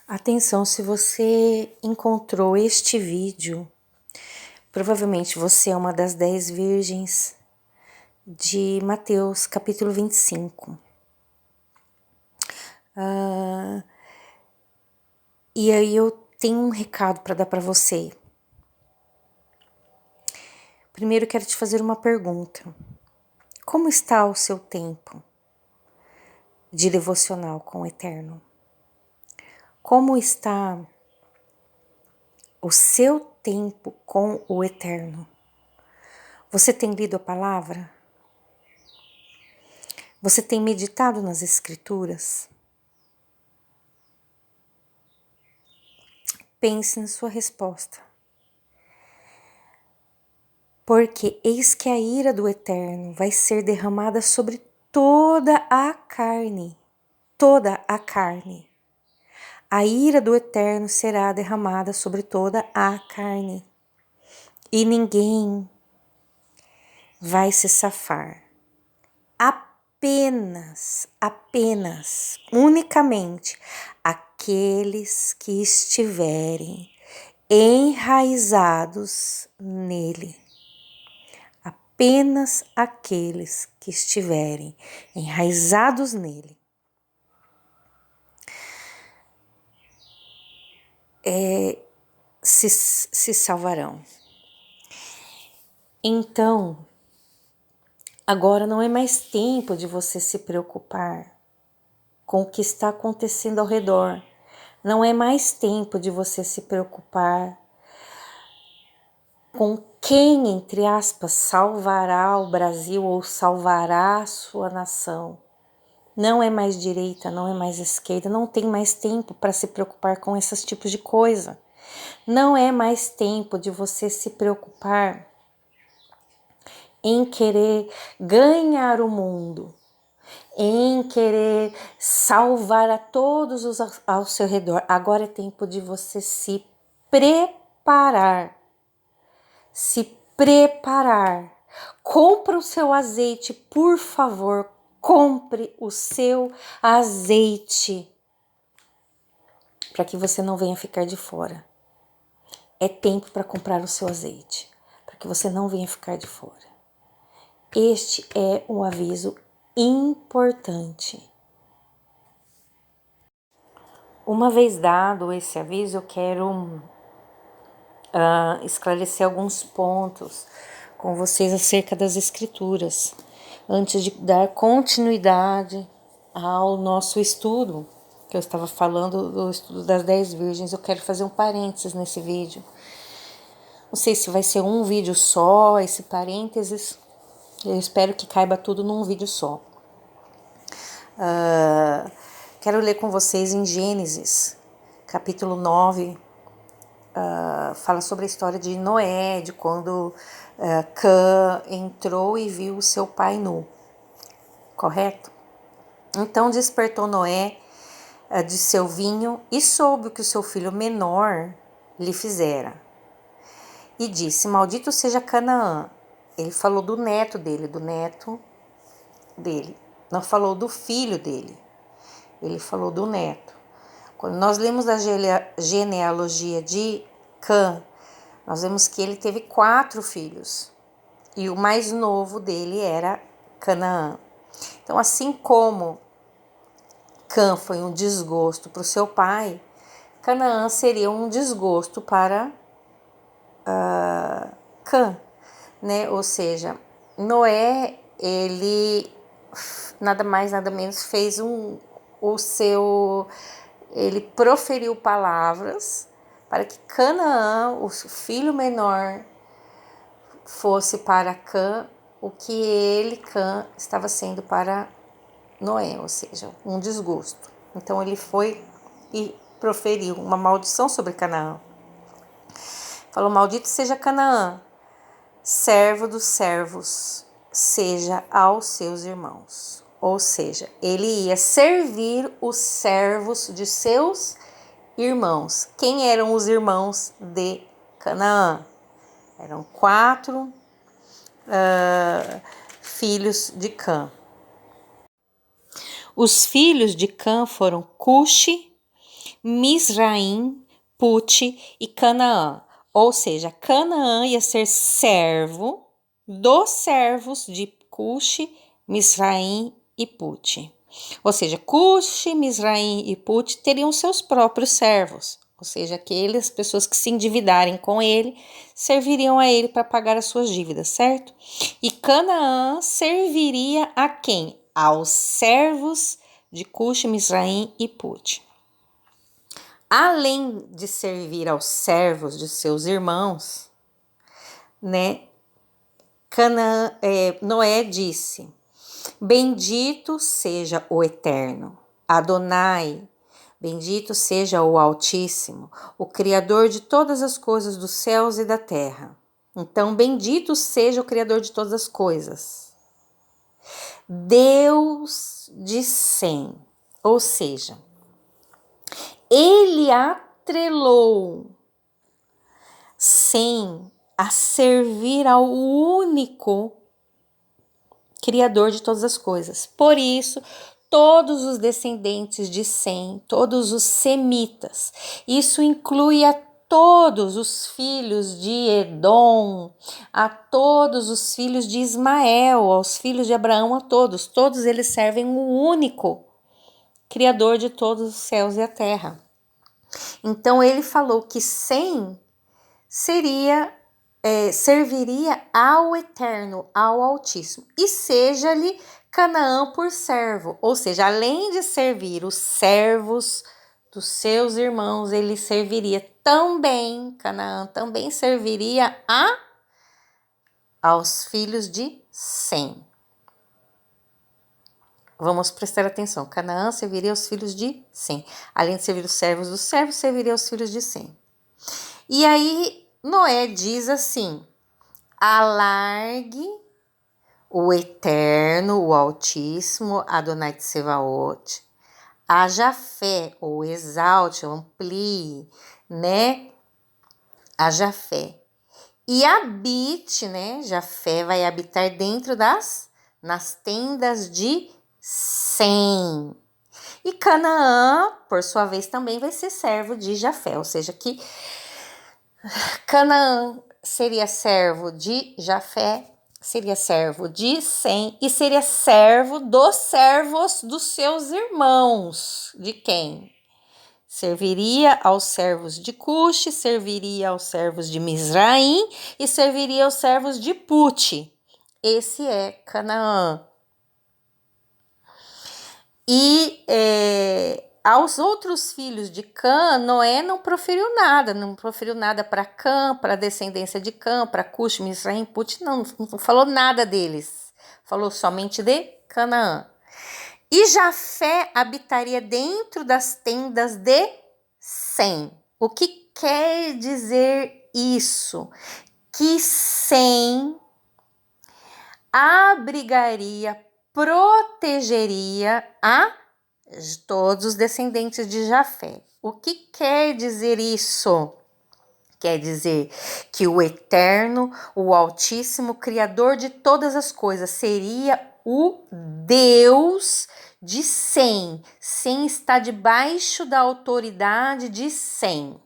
Atenção, se você encontrou este vídeo, provavelmente você é uma das 10 virgens de Mateus, capítulo 25. E aí eu tenho um recado para dar para você. Primeiro eu quero te fazer uma pergunta. Como está o seu tempo de devocional com o Eterno? Como está o seu tempo com o Eterno? Você tem lido a palavra? Você tem meditado nas Escrituras? Pense na sua resposta. Porque eis que a ira do Eterno vai ser derramada sobre toda a carne. Toda a carne. A ira do Eterno será derramada sobre toda a carne. E ninguém vai se safar. Unicamente aqueles que estiverem enraizados nele. Apenas aqueles que estiverem enraizados nele se salvarão. Então, agora não é mais tempo de você se preocupar com o que está acontecendo ao redor. Não é mais tempo de você se preocupar com quem, entre aspas, salvará o Brasil ou salvará a sua nação. Não é mais direita, não é mais esquerda, não tem mais tempo para se preocupar com esses tipos de coisa. Não é mais tempo de você se preocupar em querer ganhar o mundo, em querer salvar a todos os ao seu redor. Agora é tempo de você se preparar. Se preparar. Compre o seu azeite, por favor. Compre o seu azeite. Para que você não venha ficar de fora. É tempo para comprar o seu azeite. Para que você não venha ficar de fora. Este é um aviso importante. Uma vez dado esse aviso, eu quero esclarecer alguns pontos com vocês acerca das Escrituras, antes de dar continuidade ao nosso estudo, que eu estava falando do estudo das 10 virgens. Eu quero fazer um parênteses nesse vídeo. Não sei se vai ser um vídeo só, esse parênteses. Eu espero que caiba tudo num vídeo só. Quero ler com vocês em Gênesis, capítulo 9, fala sobre a história de Noé, de quando Cã entrou e viu o seu pai nu, correto? Então despertou Noé de seu vinho e soube o que o seu filho menor lhe fizera. E disse: maldito seja Canaã. Ele falou do neto dele, não falou do filho dele, ele falou do neto. Quando nós lemos a genealogia de Cã, nós vemos que ele teve 4 filhos. E o mais novo dele era Canaã. Então, assim como Cã foi um desgosto para o seu pai, Canaã seria um desgosto para Cã, né? Ou seja, Noé, ele nada mais, nada menos fez ele proferiu palavras para que Canaã, o filho menor, fosse para Cã o que ele, Cã, estava sendo para Noé, ou seja, um desgosto. Então ele foi e proferiu uma maldição sobre Canaã. Falou: maldito seja Canaã, servo dos servos, seja aos seus irmãos. Ou seja, ele ia servir os servos de seus irmãos. Quem eram os irmãos de Canaã? Eram 4 filhos de Cã. Os filhos de Cã foram Cuxi, Misraim, Put e Canaã. Ou seja, Canaã ia ser servo dos servos de Cuxi, Misraim e Put. Ou seja, Cuxi, Misraim e Put teriam seus próprios servos. Ou seja, aquelas pessoas que se endividarem com ele serviriam a ele para pagar as suas dívidas, certo? E Canaã serviria a quem? Aos servos de Cuxi, Misraim e Put. Além de servir aos servos de seus irmãos, né? Noé disse: bendito seja o Eterno, Adonai, bendito seja o Altíssimo, o Criador de todas as coisas dos céus e da terra. Então, bendito seja o Criador de todas as coisas. Deus de Sem, ou seja, ele atrelou Sem a servir ao único Criador de todas as coisas. Por isso, todos os descendentes de Sem, todos os semitas, isso inclui a todos os filhos de Edom, a todos os filhos de Ismael, aos filhos de Abraão, a todos eles servem o único Criador de todos os céus e a terra. Então ele falou que Sem serviria ao Eterno, ao Altíssimo, e seja-lhe Canaã por servo, ou seja, além de servir os servos dos seus irmãos, ele serviria também, Canaã também serviria aos filhos de Sem. Vamos prestar atenção, Canaã serviria aos filhos de Sem, além de servir os servos dos servos, serviria aos filhos de Sem. E aí Noé diz assim: alargue o Eterno, o Altíssimo, Adonai Tsevaot, haja fé, ou exalte, ou amplie, né? Haja fé. E habite, né? Jafé vai habitar dentro nas tendas de Sem. E Canaã, por sua vez, também vai ser servo de Jafé, ou seja, que Canaã seria servo de Jafé, seria servo de Sem e seria servo dos servos dos seus irmãos. De quem? Serviria aos servos de Cuxi, serviria aos servos de Misraim e serviria aos servos de Put. Esse é Canaã. E aos outros filhos de Cã, Noé não proferiu nada para Cã, para a descendência de Cã, para Cuxi, Misraim, Put, não falou nada deles. Falou somente de Canaã. E Jafé habitaria dentro das tendas de Sem. O que quer dizer isso? Que Sem abrigaria, protegeria a todos os descendentes de Jafé. O que quer dizer isso? Quer dizer que o Eterno, o Altíssimo, Criador de todas as coisas, seria o Deus de Sem. Sem está debaixo da autoridade de Sem.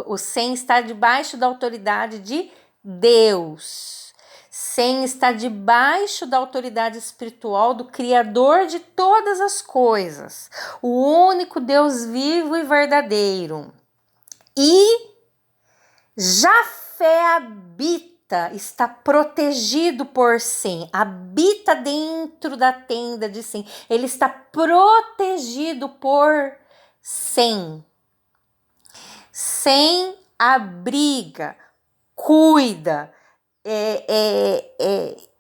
O Sem está debaixo da autoridade de Deus. Sem está debaixo da autoridade espiritual do Criador de todas as coisas, o único Deus vivo e verdadeiro. E Jafé habita, está protegido por Sem, habita dentro da tenda de Sem, ele está protegido por Sem. Sem abriga, cuida,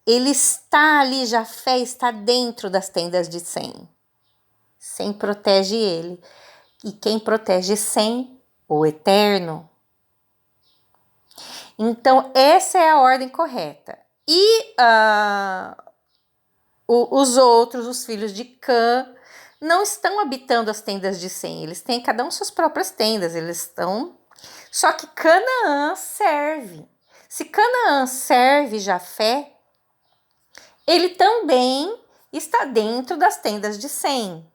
ele está ali, Jafé está dentro das tendas de Sem. Sem protege ele. E quem protege Sem? O Eterno. Então, essa é a ordem correta. E os outros, os filhos de Cã, não estão habitando as tendas de Sem. Eles têm cada um suas próprias tendas. Eles estão... Só que Canaã serve. Se Canaã serve Jafé, ele também está dentro das tendas de Sem.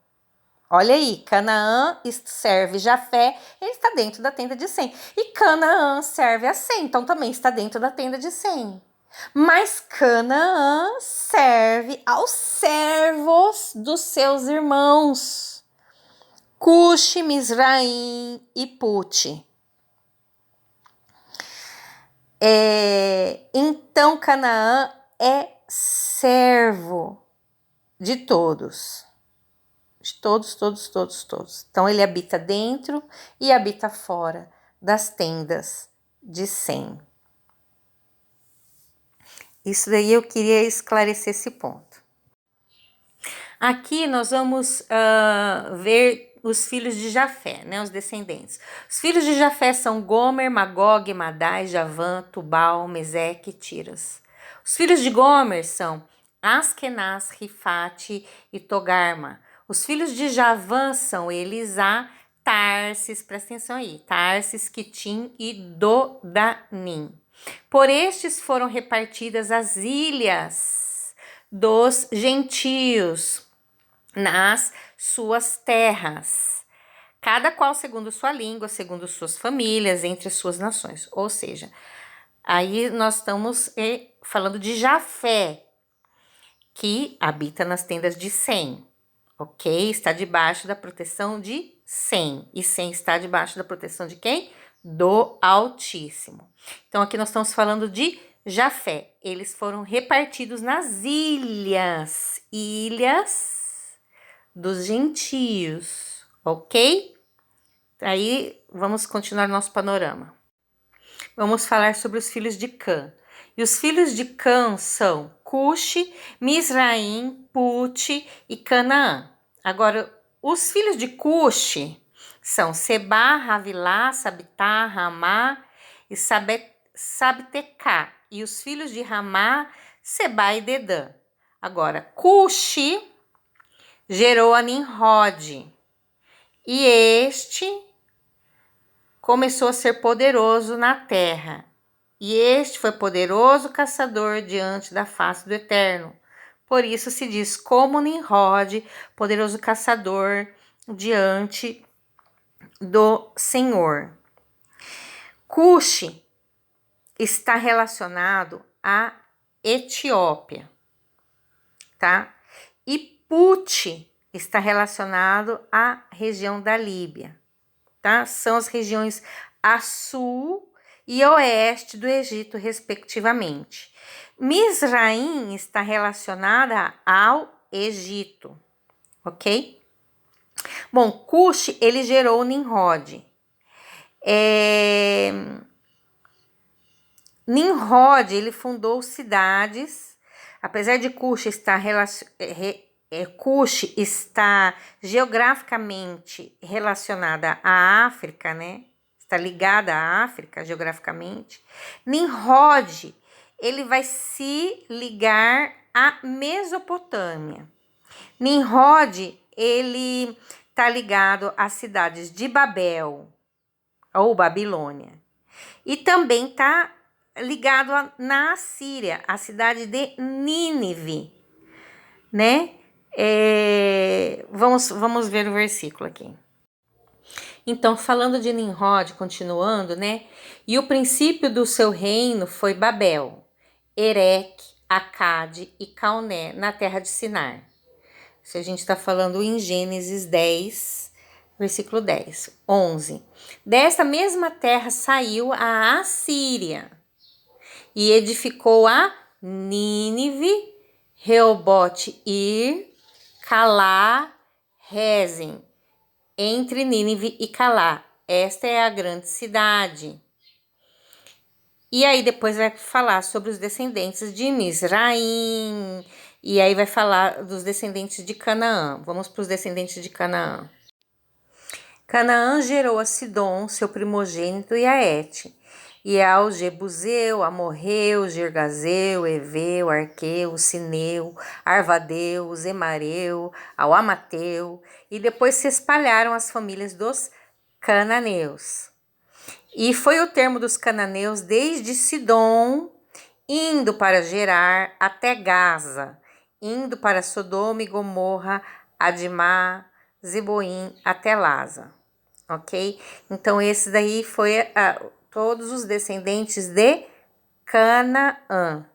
Olha aí, Canaã serve Jafé, ele está dentro da tenda de Sem. E Canaã serve a Sem, então também está dentro da tenda de Sem. Mas Canaã serve aos servos dos seus irmãos, Cuxi, Misraim e Puti. Então Canaã é servo de todos. De todos. Então ele habita dentro e habita fora das tendas de Sem. Isso daí eu queria esclarecer esse ponto. Aqui nós vamos ver os filhos de Jafé, né, os descendentes. Os filhos de Jafé são Gomer, Magog, Madai, Javã, Tubal, Meseque e Tiras. Os filhos de Gomer são Askenaz, Rifate e Togarma. Os filhos de Javã são Elisá, Tarsis, presta atenção aí, Tarsis, Quitim e Dodanim. Por estes foram repartidas as ilhas dos gentios nas suas terras, cada qual segundo sua língua, segundo suas famílias, entre as suas nações. Ou seja, aí nós estamos falando de Jafé, que habita nas tendas de Sem, ok? Está debaixo da proteção de Sem. E Sem está debaixo da proteção de quem? Do Altíssimo. Então aqui nós estamos falando de Jafé. Eles foram repartidos nas ilhas dos gentios, ok? Aí vamos continuar nosso panorama. Vamos falar sobre os filhos de Cã. E os filhos de Cã são Cuxi, Misraim, Puti e Canaã. Agora, os filhos de Cuxi são Sebá, Havilá, Sabitá, Ramá e Sabtecá. E os filhos de Ramá, Sebá e Dedã. Agora, Cuxi gerou a Nimrod. E este começou a ser poderoso na terra. E este foi poderoso caçador diante da face do Eterno. Por isso se diz como Nimrod, poderoso caçador diante do Senhor. Cuxi está relacionado à Etiópia, tá? E Puti está relacionado à região da Líbia, tá? São as regiões a sul e oeste do Egito, respectivamente. Misraim está relacionada ao Egito, ok? Bom, Cuxi, ele gerou Nimrod. Nimrod, ele fundou cidades, apesar de Cuxi estar Cuxi está geograficamente relacionada à África, né? Está ligada à África geograficamente. Nimrod, ele vai se ligar à Mesopotâmia. Nimrod, ele está ligado às cidades de Babel ou Babilônia. E também está ligado na Assíria, a cidade de Nínive, né? Vamos ver o versículo aqui. Então, falando de Nimrod, continuando, né? E o princípio do seu reino foi Babel, Ereque, Acade e Calné, na terra de Sinar. Se a gente está falando em Gênesis 10, versículo 10, 11. Desta mesma terra saiu a Assíria e edificou a Nínive, Reobote-ir, Calá, Rezem, entre Nínive e Calá. Esta é a grande cidade. E aí depois vai falar sobre os descendentes de Misraim, e aí vai falar dos descendentes de Canaã. Vamos para os descendentes de Canaã. Canaã gerou a Sidom, seu primogênito, e a Et, e ao Jebuseu, Amorreu, Girgazeu, Eveu, Arqueu, Sineu, Arvadeu, Zemareu, ao Amateu, e depois se espalharam as famílias dos cananeus. E foi o termo dos cananeus desde Sidom, indo para Gerar até Gaza, indo para Sodoma e Gomorra, Adimá, Zeboim até Lasa, ok? Então, esse daí foi todos os descendentes de Canaã.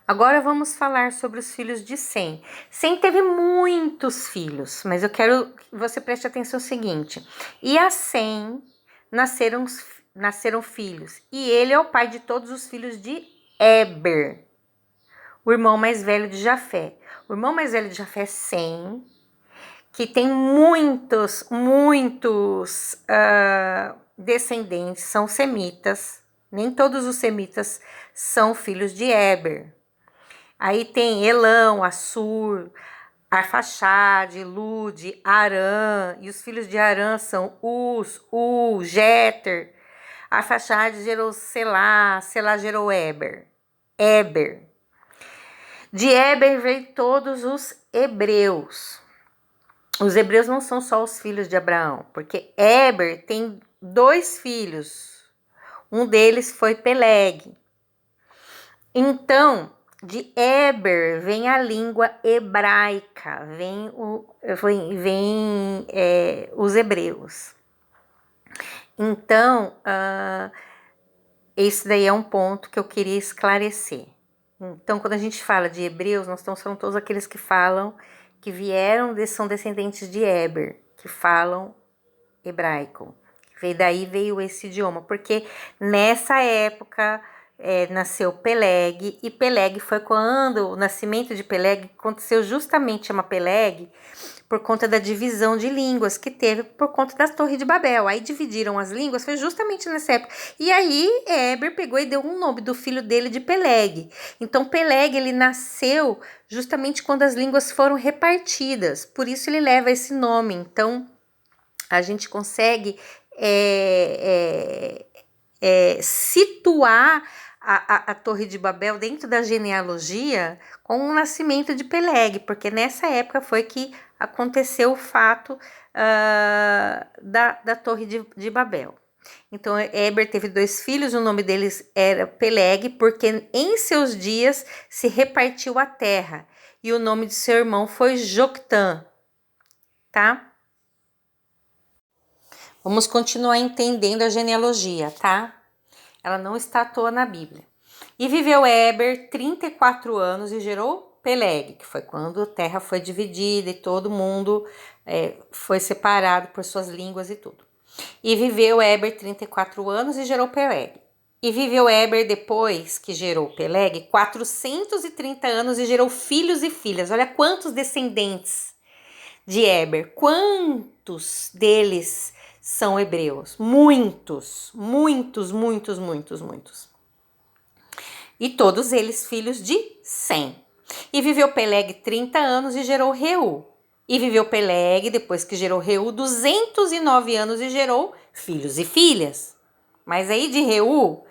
Agora vamos falar sobre os filhos de Sem. Sem teve muitos filhos, mas eu quero que você preste atenção no seguinte. E a Sem nasceram filhos, e ele é o pai de todos os filhos de Éber, o irmão mais velho de Jafé. O irmão mais velho de Jafé é Sem, que tem muitos descendentes, são semitas. Nem todos os semitas são filhos de Éber. Aí tem Elão, Assur, Arfaxade, Lude, Arã, e os filhos de Arã são Uz, Jeter. Arfaxade gerou Selá, Selá gerou Éber. De Éber veio todos os hebreus. Os hebreus não são só os filhos de Abraão, porque Éber tem 2 filhos. Um deles foi Peleg. Então, de Éber vem a língua hebraica, vem os hebreus. Então, esse daí é um ponto que eu queria esclarecer. Então, quando a gente fala de hebreus, nós estamos falando todos aqueles que falam, que são descendentes de Éber, que falam hebraico. Daí veio esse idioma, porque nessa época nasceu Peleg, e Peleg foi quando o nascimento de Peleg aconteceu justamente, chama Peleg, por conta da divisão de línguas que teve por conta da Torre de Babel. Aí dividiram as línguas, foi justamente nessa época. E aí Éber pegou e deu um nome do filho dele de Peleg. Então Peleg, ele nasceu justamente quando as línguas foram repartidas, por isso ele leva esse nome. Então a gente consegue situar a Torre de Babel dentro da genealogia com o nascimento de Peleg, porque nessa época foi que aconteceu o fato da Torre de Babel. Então, Éber teve 2 filhos, o nome deles era Peleg, porque em seus dias se repartiu a terra, e o nome de seu irmão foi Joctã, tá? Vamos continuar entendendo a genealogia, tá? Ela não está à toa na Bíblia. E viveu Éber 34 anos e gerou Peleg, que foi quando a terra foi dividida e todo mundo foi separado por suas línguas e tudo. E viveu Éber 34 anos e gerou Peleg. E viveu Éber, depois que gerou Peleg, 430 anos e gerou filhos e filhas. Olha quantos descendentes de Éber. Quantos deles são hebreus? Muitos. E todos eles filhos de Sem. E viveu Peleg 30 anos e gerou Reu. E viveu Peleg, depois que gerou Reu, 209 anos e gerou filhos e filhas. Mas aí de Reu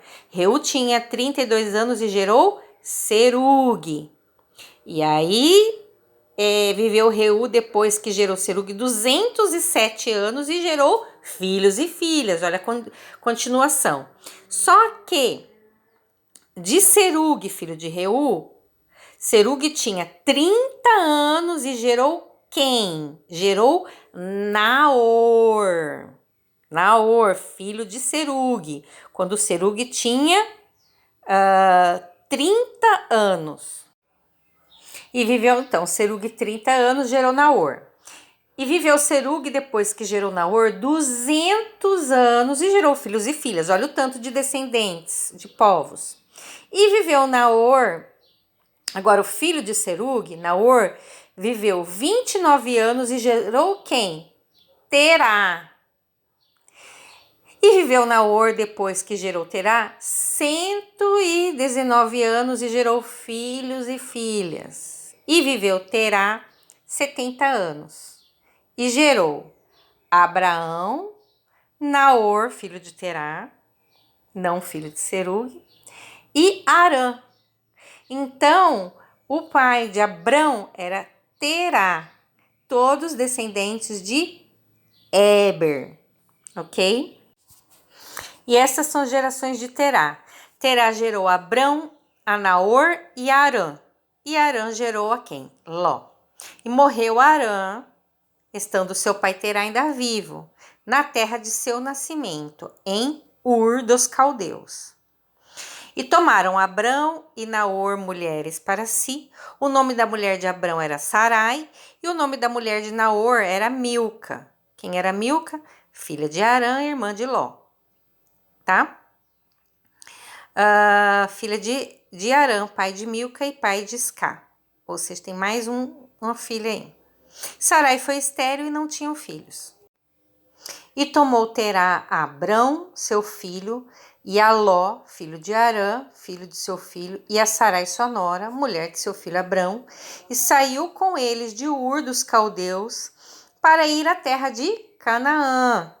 tinha 32 anos e gerou Serug. E aí viveu Reu, depois que gerou Serug, 207 anos e gerou filhos e filhas. Olha a continuação. Só que de Serug, filho de Reu, Serug tinha 30 anos e gerou quem? Gerou Naor. Naor, filho de Serug, quando Serug tinha 30 anos. E viveu então Serug 30 anos, gerou Naor. E viveu Serug, depois que gerou Naor, 200 anos e gerou filhos e filhas. Olha o tanto de descendentes, de povos. E viveu Naor, agora o filho de Serug, Naor, viveu 29 anos e gerou quem? Terá. E viveu Naor, depois que gerou Terá, 119 anos e gerou filhos e filhas. E viveu Terá 70 anos e gerou Abraão, Naor, filho de Terá, não filho de Serug, e Arã. Então, o pai de Abrão era Terá, todos descendentes de Éber, ok? E essas são as gerações de Terá. Terá gerou Abrão, a Naor e a Arã. E Arã gerou a quem? Ló. E morreu Arã estando seu pai Terá ainda vivo, na terra de seu nascimento, em Ur dos Caldeus. E tomaram Abrão e Naor mulheres para si. O nome da mulher de Abrão era Sarai, e o nome da mulher de Naor era Milca. Quem era Milca? Filha de Arã, irmã de Ló. Tá? Filha de Arã, pai de Milca e pai de Isca. Ou seja, tem mais uma filha aí. Sarai foi estéril e não tinham filhos. E tomou Terá a Abrão, seu filho, e a Ló, filho de Arã, filho de seu filho, e a Sarai, sua nora, mulher de seu filho Abrão, e saiu com eles de Ur dos Caldeus para ir à terra de Canaã.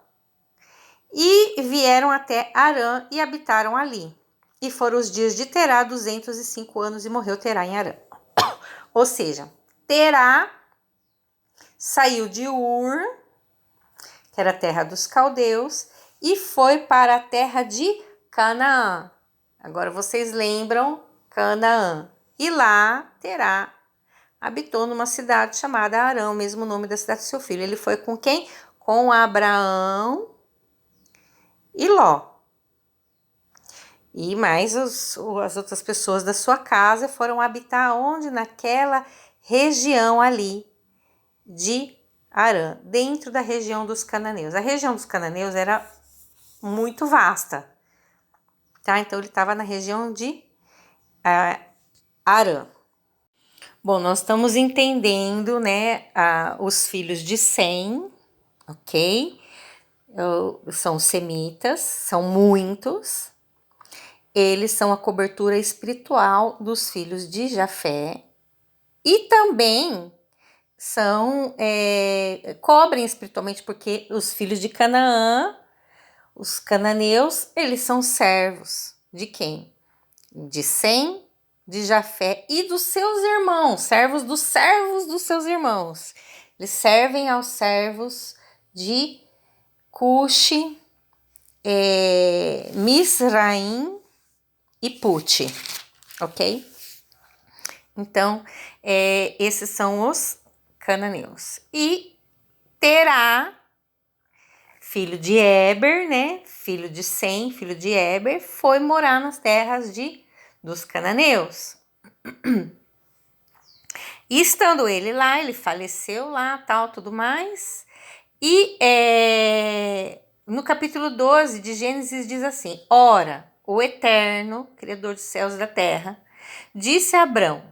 E vieram até Arã e habitaram ali. E foram os dias de Terá 205 anos e morreu Terá em Arã. Ou seja, Terá saiu de Ur, que era a terra dos caldeus, e foi para a terra de Canaã. Agora vocês lembram Canaã. E lá Terá habitou numa cidade chamada Arã, o mesmo nome da cidade do seu filho. Ele foi com quem? Com Abraão e Ló. E mais as outras pessoas da sua casa foram habitar onde? Naquela região ali de Arã, dentro da região dos cananeus. A região dos cananeus era muito vasta, tá? Então ele estava na região de Arã. Bom, nós estamos entendendo, né, os filhos de Sem, ok? São semitas, são muitos. Eles são a cobertura espiritual dos filhos de Jafé e também cobrem espiritualmente, porque os filhos de Canaã, os cananeus, eles são servos de quem? De Sem, de Jafé e dos seus irmãos, servos dos seus irmãos. Eles servem aos servos de Cuxi, Misraim e Put, ok? Então, esses são os cananeus. E Terá, filho de Eber, né? Filho de Sem, filho de Eber, foi morar nas terras dos cananeus. E estando ele lá, ele faleceu lá, tal, tudo mais. E no capítulo 12 de Gênesis diz assim: Ora, o Eterno, Criador dos céus e da terra, disse a Abrão: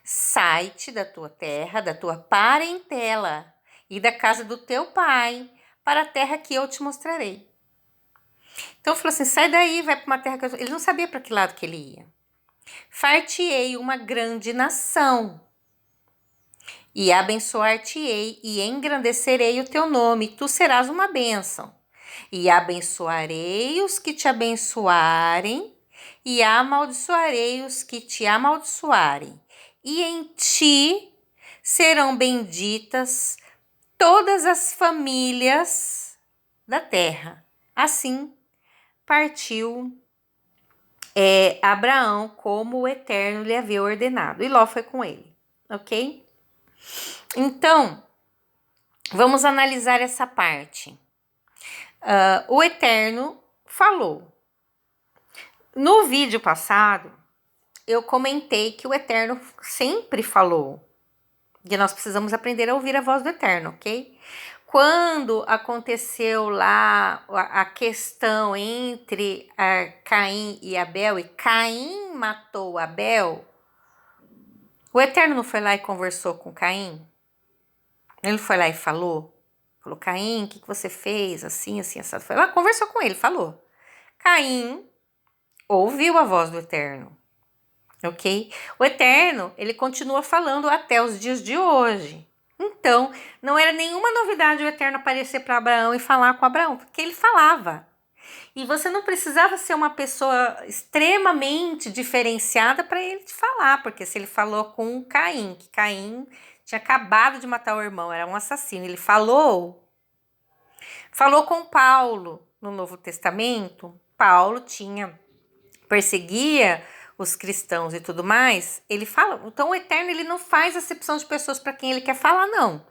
Sai-te da tua terra, da tua parentela e da casa do teu pai, para a terra que eu te mostrarei. Então falou assim: sai daí, vai para uma terra que ele não sabia para que lado que ele ia. Far-te-ei uma grande nação, e abençoar-te-ei, e engrandecerei o teu nome, tu serás uma bênção. E abençoarei os que te abençoarem, e amaldiçoarei os que te amaldiçoarem. E em ti serão benditas todas as famílias da terra. Assim partiu Abraão, como o Eterno lhe havia ordenado. E Ló foi com ele, ok? Então, vamos analisar essa parte. O Eterno falou. No vídeo passado, eu comentei que o Eterno sempre falou. E nós precisamos aprender a ouvir a voz do Eterno, ok? Quando aconteceu lá a questão entre Caim e Abel, e Caim matou Abel, o Eterno não foi lá e conversou com Caim? Ele foi lá e falou, Caim, o que você fez? Assim, assim, assado. Foi lá, conversou com ele, falou. Caim ouviu a voz do Eterno, ok? O Eterno, ele continua falando até os dias de hoje. Então, não era nenhuma novidade o Eterno aparecer para Abraão e falar com Abraão, porque ele falava. E você não precisava ser uma pessoa extremamente diferenciada para ele te falar, porque se ele falou com Caim, que Caim tinha acabado de matar o irmão, era um assassino, ele falou com Paulo no Novo Testamento. Paulo perseguia os cristãos e tudo mais, ele fala. Então o Eterno, ele não faz acepção de pessoas para quem ele quer falar, não.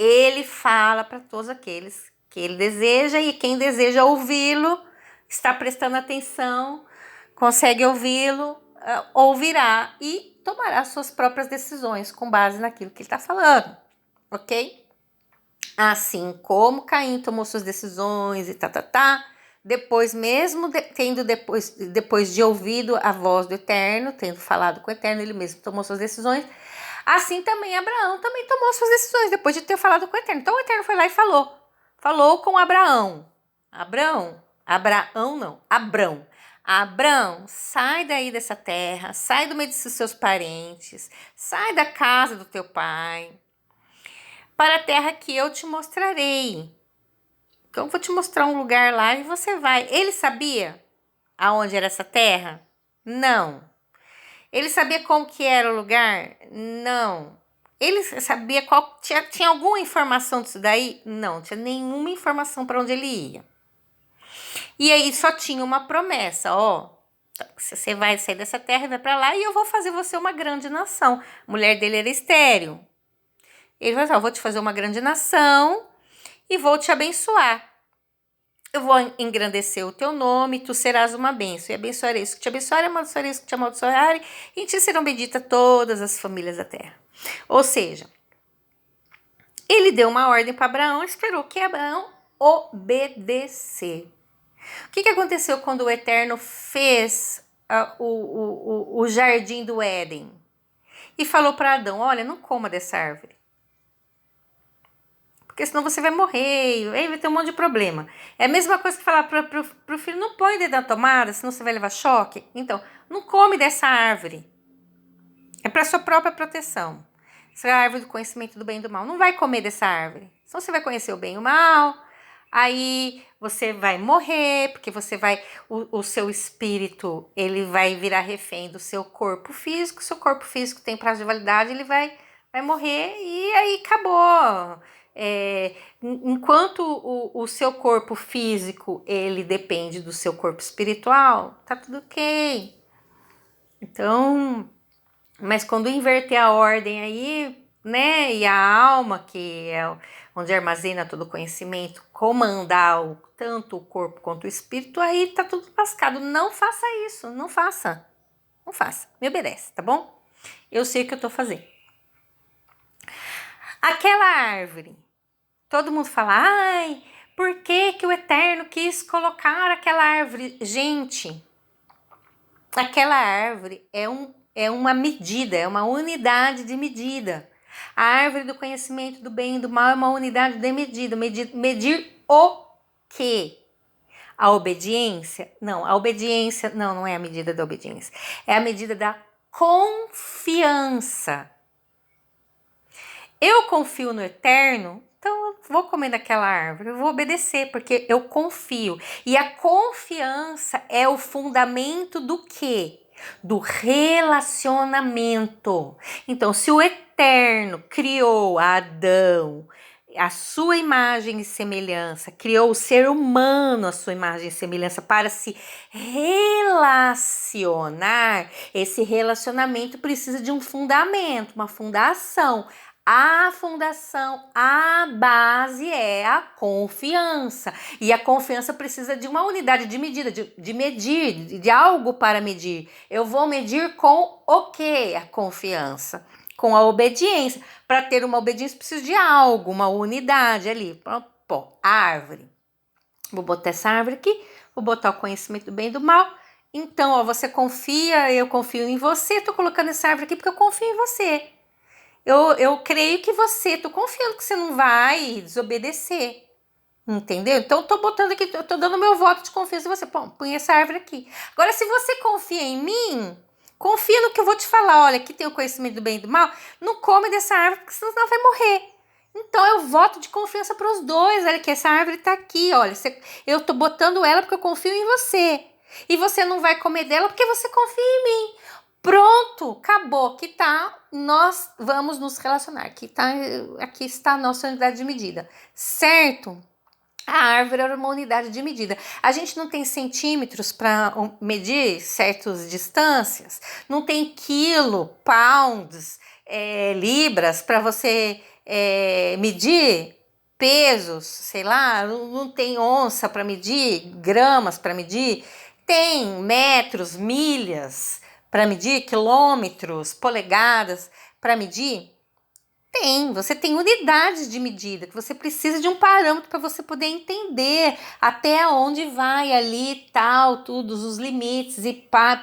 ele fala para todos aqueles que ele deseja, e quem deseja ouvi-lo, está prestando atenção, consegue ouvi-lo, ouvirá e tomará suas próprias decisões com base naquilo que ele está falando, ok? Assim como Caim tomou suas decisões e depois, mesmo depois de ouvido a voz do Eterno, tendo falado com o Eterno, ele mesmo tomou suas decisões. Assim também Abraão também tomou suas decisões depois de ter falado com o Eterno. Então o Eterno foi lá e falou com Abraão. Abrão, sai daí dessa terra, sai do meio dos seus parentes, sai da casa do teu pai, para a terra que eu te mostrarei. Então eu vou te mostrar um lugar lá e você vai. Ele sabia aonde era essa terra? Não. Ele sabia como que era o lugar? Não. Ele sabia tinha alguma informação disso daí? Não, tinha nenhuma informação para onde ele ia. E aí só tinha uma promessa, você vai sair dessa terra e vai para lá e eu vou fazer você uma grande nação. A mulher dele era estéril. Ele falou assim, vou te fazer uma grande nação e vou te abençoar. Eu vou engrandecer o teu nome, tu serás uma bênção. E abençoarei os que te abençoarem, amaldiçoarei os que te amaldiçoarem, e em ti serão benditas todas as famílias da terra. Ou seja, ele deu uma ordem para Abraão e esperou que Abraão obedecer. O que aconteceu quando o Eterno fez o jardim do Éden? E falou para Adão, olha, não coma dessa árvore. Porque senão você vai morrer, aí vai ter um monte de problema. É a mesma coisa que falar pro filho, não põe o dedo na tomada, senão você vai levar choque. Então, não come dessa árvore. É para sua própria proteção. Essa é a árvore do conhecimento do bem e do mal. Não vai comer dessa árvore. Senão você vai conhecer o bem e o mal. Aí você vai morrer, porque você vai... O seu espírito, ele vai virar refém do seu corpo físico. Seu corpo físico tem prazo de validade, ele vai morrer e aí acabou. Enquanto o seu corpo físico ele depende do seu corpo espiritual, tá tudo ok. Então, mas quando inverter a ordem aí, né, e a alma, que é onde armazena todo o conhecimento, comandar tanto o corpo quanto o espírito, aí tá tudo lascado. Não faça isso, não faça, me obedece, tá bom? Eu sei o que eu tô fazendo. Aquela árvore, todo mundo fala, ai, por que o Eterno quis colocar aquela árvore? Gente, aquela árvore é uma medida, é uma unidade de medida. A árvore do conhecimento do bem e do mal é uma unidade de medida. Medir o quê? A obediência? Não, a obediência não é a medida da obediência. É a medida da confiança. Eu confio no Eterno, então eu vou comer daquela árvore, eu vou obedecer, porque eu confio. E a confiança é o fundamento do quê? Do relacionamento. Então, se o Eterno criou Adão, a sua imagem e semelhança, criou o ser humano a sua imagem e semelhança para se relacionar, esse relacionamento precisa de um fundamento, uma fundação. A fundação, a base é a confiança. E a confiança precisa de uma unidade de medida, de medir, de algo para medir. Eu vou medir com o quê? A confiança. Com a obediência. Para ter uma obediência, preciso de algo, uma unidade ali. Pô, árvore. Vou botar essa árvore aqui, vou botar o conhecimento do bem e do mal. Então, você confia, eu confio em você. Estou colocando essa árvore aqui porque eu confio em você. Eu creio que tô confiando que você não vai desobedecer, entendeu? Então, tô botando aqui, tô dando meu voto de confiança em você. Põe essa árvore aqui. Agora, se você confia em mim, confia no que eu vou te falar. Olha, aqui tem o conhecimento do bem e do mal. Não come dessa árvore, porque senão você vai morrer. Então, eu voto de confiança para os dois. Olha que essa árvore tá aqui, olha. Eu tô botando ela porque eu confio em você. E você não vai comer dela porque você confia em mim. Pronto, acabou, aqui tá, nós vamos nos relacionar, aqui está a nossa unidade de medida, certo? A árvore era uma unidade de medida. A gente não tem centímetros para medir certas distâncias, não tem quilo, pounds, libras para você medir pesos, sei lá, não tem onça para medir, gramas para medir, tem metros, milhas para medir, quilômetros, polegadas para medir. Tem, você tem unidades de medida, que você precisa de um parâmetro para você poder entender até onde vai ali, tal, tudo, os limites e pá,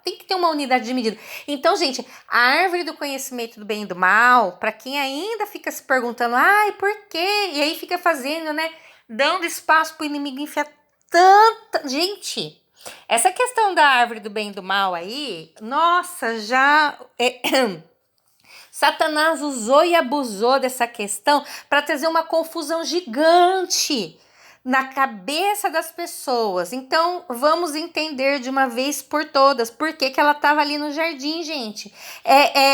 tem que ter uma unidade de medida. Então, gente, a árvore do conhecimento do bem e do mal, para quem ainda fica se perguntando, ai, por quê? E aí fica fazendo, né, dando espaço para o inimigo enfiar tanta... Gente, essa questão da árvore do bem e do mal aí, nossa, já... Satanás usou e abusou dessa questão para trazer uma confusão gigante na cabeça das pessoas. Então, vamos entender de uma vez por todas por que ela estava ali no jardim, gente.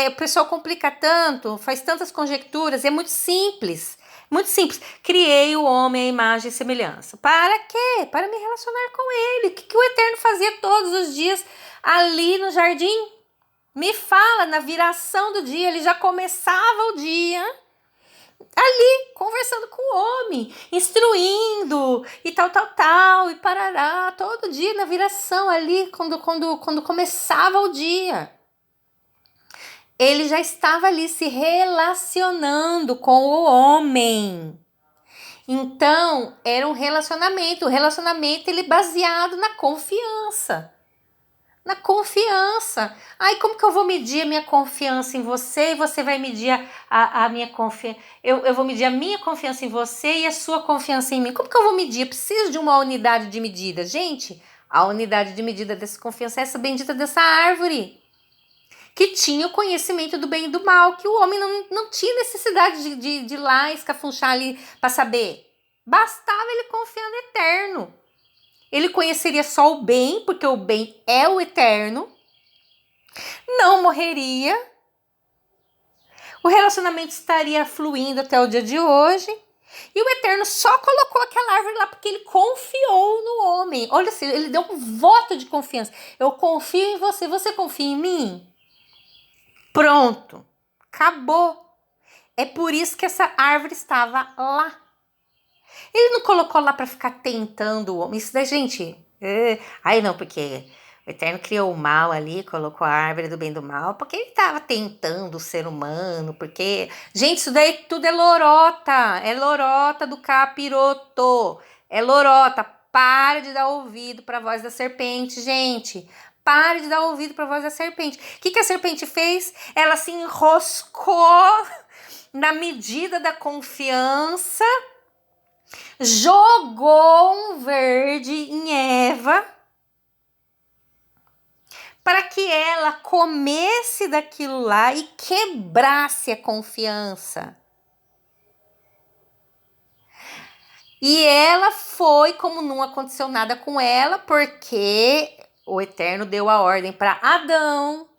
O pessoal complica tanto, faz tantas conjecturas, é muito simples. Muito simples. Criei o homem à imagem e semelhança. Para quê? Para me relacionar com ele. O que o Eterno fazia todos os dias ali no jardim? Me fala, na viração do dia, ele já começava o dia ali, conversando com o homem, instruindo e tal, e parará, todo dia na viração ali, quando começava o dia. Ele já estava ali se relacionando com o homem. Então, era um relacionamento. O relacionamento, ele baseado na confiança. Na confiança. Aí, como que eu vou medir a minha confiança em você e você vai medir a minha confiança? Eu vou medir a minha confiança em você e a sua confiança em mim. Como que eu vou medir? Eu preciso de uma unidade de medida. Gente, a unidade de medida dessa confiança é essa bendita dessa árvore, que tinha o conhecimento do bem e do mal, que o homem não tinha necessidade de ir lá escafunchar ali para saber. Bastava ele confiar no Eterno. Ele conheceria só o bem, porque o bem é o eterno. Não morreria. O relacionamento estaria fluindo até o dia de hoje. E o Eterno só colocou aquela árvore lá porque ele confiou no homem. Olha assim, ele deu um voto de confiança. Eu confio em você, você confia em mim? Pronto. Acabou. É por isso que essa árvore estava lá. Ele não colocou lá para ficar tentando o homem. Isso daí, gente... Aí não, porque o Eterno criou o mal ali, colocou a árvore do bem e do mal, porque ele estava tentando o ser humano, porque... Gente, isso daí tudo é lorota do capiroto. É lorota. Para de dar ouvido para a voz da serpente, gente. Pare de dar ouvido para a voz da serpente. O que a serpente fez? Ela se enroscou na medida da confiança, jogou um verde em Eva para que ela comesse daquilo lá e quebrasse a confiança. E ela foi, como não aconteceu nada com ela, porque o Eterno deu a ordem para Adão.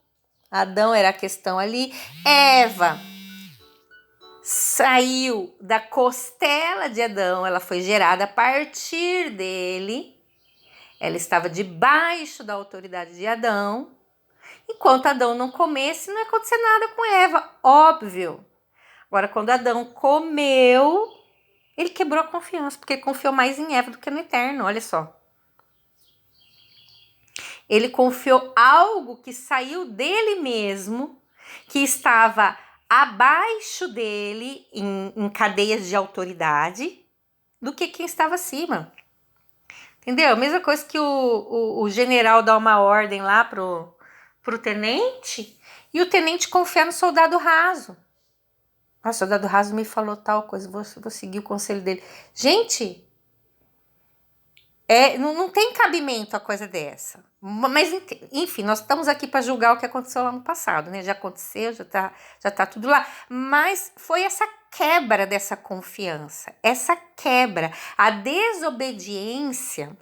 Adão era a questão ali. Eva saiu da costela de Adão, ela foi gerada a partir dele. Ela estava debaixo da autoridade de Adão. Enquanto Adão não comesse, não ia acontecer nada com Eva, óbvio. Agora, quando Adão comeu, ele quebrou a confiança, porque ele confiou mais em Eva do que no Eterno, olha só. Ele confiou algo que saiu dele mesmo, que estava abaixo dele, em cadeias de autoridade, do que quem estava acima. Entendeu? A mesma coisa que o general dá uma ordem lá pro tenente, e o tenente confia no soldado raso. O soldado raso me falou tal coisa, vou seguir o conselho dele. Gente, não tem cabimento a coisa dessa. Mas, enfim, nós estamos aqui para julgar o que aconteceu lá no passado, né? Já aconteceu, já tá tudo lá. Mas foi essa quebra dessa confiança, essa quebra. A desobediência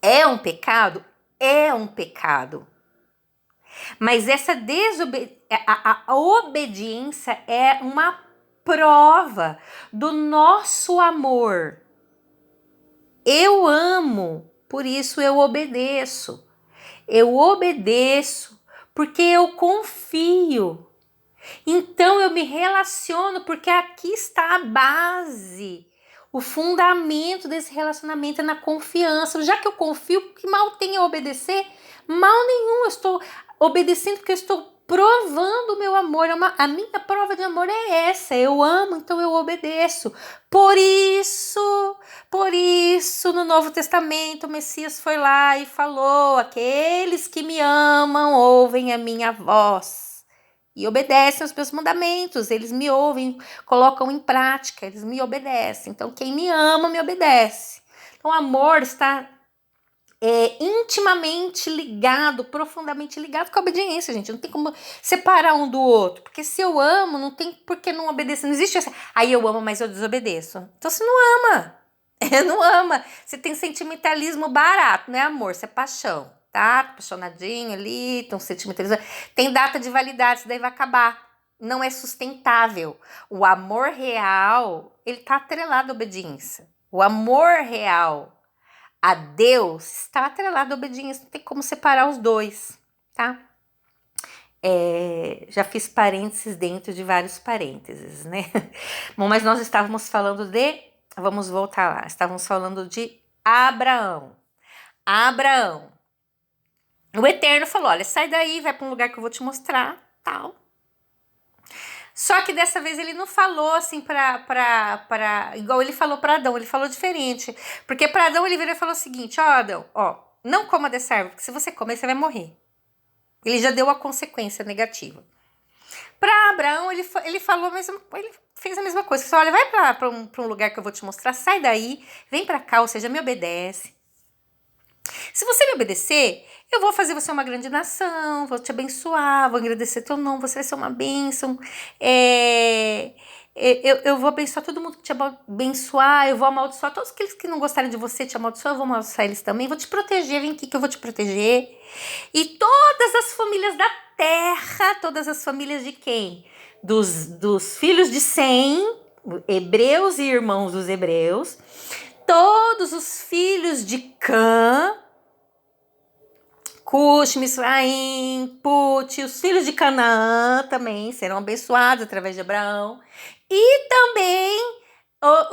é um pecado? É um pecado. Mas essa a obediência é uma prova do nosso amor. Eu amo, por isso eu obedeço. Eu obedeço porque eu confio. Então eu me relaciono porque aqui está a base. O fundamento desse relacionamento é na confiança. Já que eu confio, que mal tem eu obedecer? Mal nenhum, eu estou obedecendo porque eu estou provando o meu amor. A minha prova de amor é essa. Eu amo, então eu obedeço. Por isso, no Novo Testamento, o Messias foi lá e falou: aqueles que me amam ouvem a minha voz e obedecem aos meus mandamentos, eles me ouvem, colocam em prática, eles me obedecem. Então, quem me ama, me obedece. Então, o amor está intimamente ligado, profundamente ligado com a obediência, gente. Não tem como separar um do outro, porque se eu amo, não tem por que não obedecer. Não existe essa, aí eu amo, mas eu desobedeço. Então, você não ama. Não ama. Você tem sentimentalismo barato, não é amor, isso é paixão. Tá apaixonadinho ali, tem um sentimentalismo, tem data de validade, isso daí vai acabar. Não é sustentável. O amor real, ele tá atrelado à obediência. O amor real a Deus está atrelado à obediência, não tem como separar os dois, tá? Já fiz parênteses dentro de vários parênteses, né? Bom, mas nós estávamos falando vamos voltar lá, estávamos falando de Abraão. O Eterno falou: olha, sai daí, vai para um lugar que eu vou te mostrar, tal. Só que dessa vez ele não falou assim igual ele falou para Adão, ele falou diferente. Porque para Adão ele virou e falou o seguinte: ó, Adão, ó, não coma dessa árvore, porque se você comer, você vai morrer. Ele já deu a consequência negativa. Para Abraão, ele falou ele fez a mesma coisa. Ele falou: olha, vai para um lugar que eu vou te mostrar, sai daí, vem para cá, ou seja, me obedece. Se você me obedecer, eu vou fazer você uma grande nação, vou te abençoar, vou agradecer teu nome, você vai ser uma bênção. Eu vou abençoar todo mundo que te abençoar, eu vou amaldiçoar todos aqueles que não gostarem de você, te amaldiçoar, eu vou amaldiçoar eles também, vou te proteger, vem aqui que eu vou te proteger. E todas as famílias da terra, todas as famílias de quem? Dos filhos de Sem, hebreus e irmãos dos hebreus, todos os filhos de Cã, Cush, Misraim, Put, os filhos de Canaã também serão abençoados através de Abraão. E também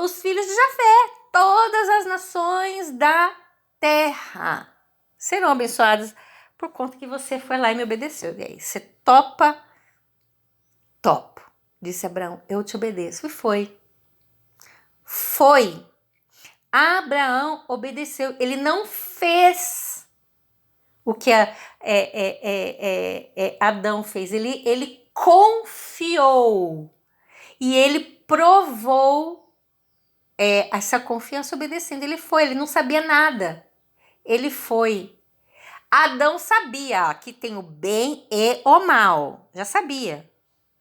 os filhos de Jafé, todas as nações da terra serão abençoadas por conta que você foi lá e me obedeceu. E aí, você topa? Topo, disse Abraão, eu te obedeço. E foi. Abraão obedeceu, ele não fez o que Adão fez, ele confiou e ele provou essa confiança obedecendo. Ele não sabia nada, ele foi. Adão sabia que tem o bem e o mal, já sabia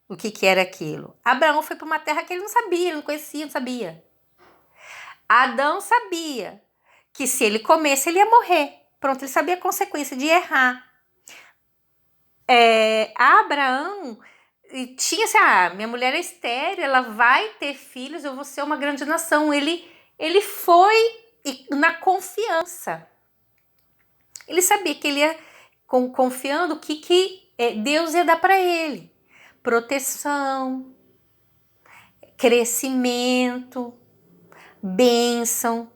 o que era aquilo. Abraão foi para uma terra que ele não sabia, ele não conhecia, não sabia. Adão sabia que se ele comesse, ele ia morrer. Pronto, ele sabia a consequência de errar. Abraão tinha assim, minha mulher é estéril, ela vai ter filhos, eu vou ser uma grande nação. Ele foi na confiança. Ele sabia que ele ia confiando que Deus ia dar para ele. Proteção, crescimento, bênção.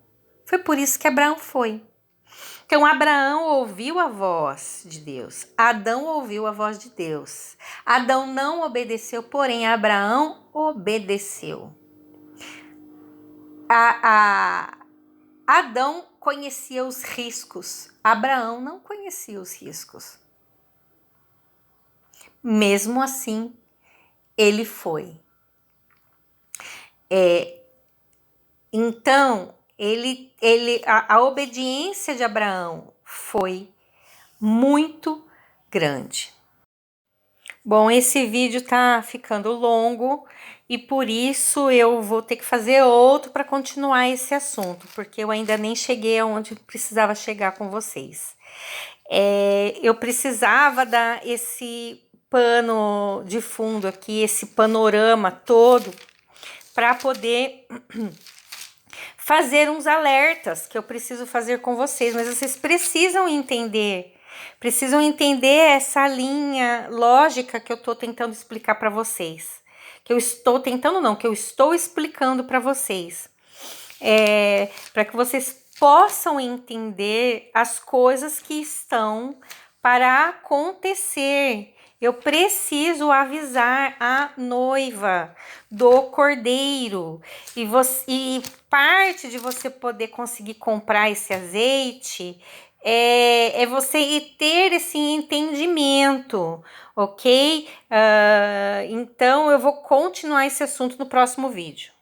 Foi por isso que Abraão foi. Então, Abraão ouviu a voz de Deus. Adão ouviu a voz de Deus. Adão não obedeceu, porém, Abraão obedeceu. Adão conhecia os riscos. Abraão não conhecia os riscos. Mesmo assim, ele foi. Então, a obediência de Abraão foi muito grande. Bom, esse vídeo tá ficando longo e por isso eu vou ter que fazer outro para continuar esse assunto, porque eu ainda nem cheguei aonde precisava chegar com vocês. Eu precisava dar esse pano de fundo aqui, esse panorama todo, para poder fazer uns alertas que eu preciso fazer com vocês, mas vocês precisam entender precisam entender essa linha lógica que eu estou tentando explicar para vocês. Que eu estou tentando, não, que eu estou explicando para vocês. Para que vocês possam entender as coisas que estão para acontecer. Eu preciso avisar a noiva do cordeiro. E parte de você poder conseguir comprar esse azeite é você ter esse entendimento, ok? Então eu vou continuar esse assunto no próximo vídeo.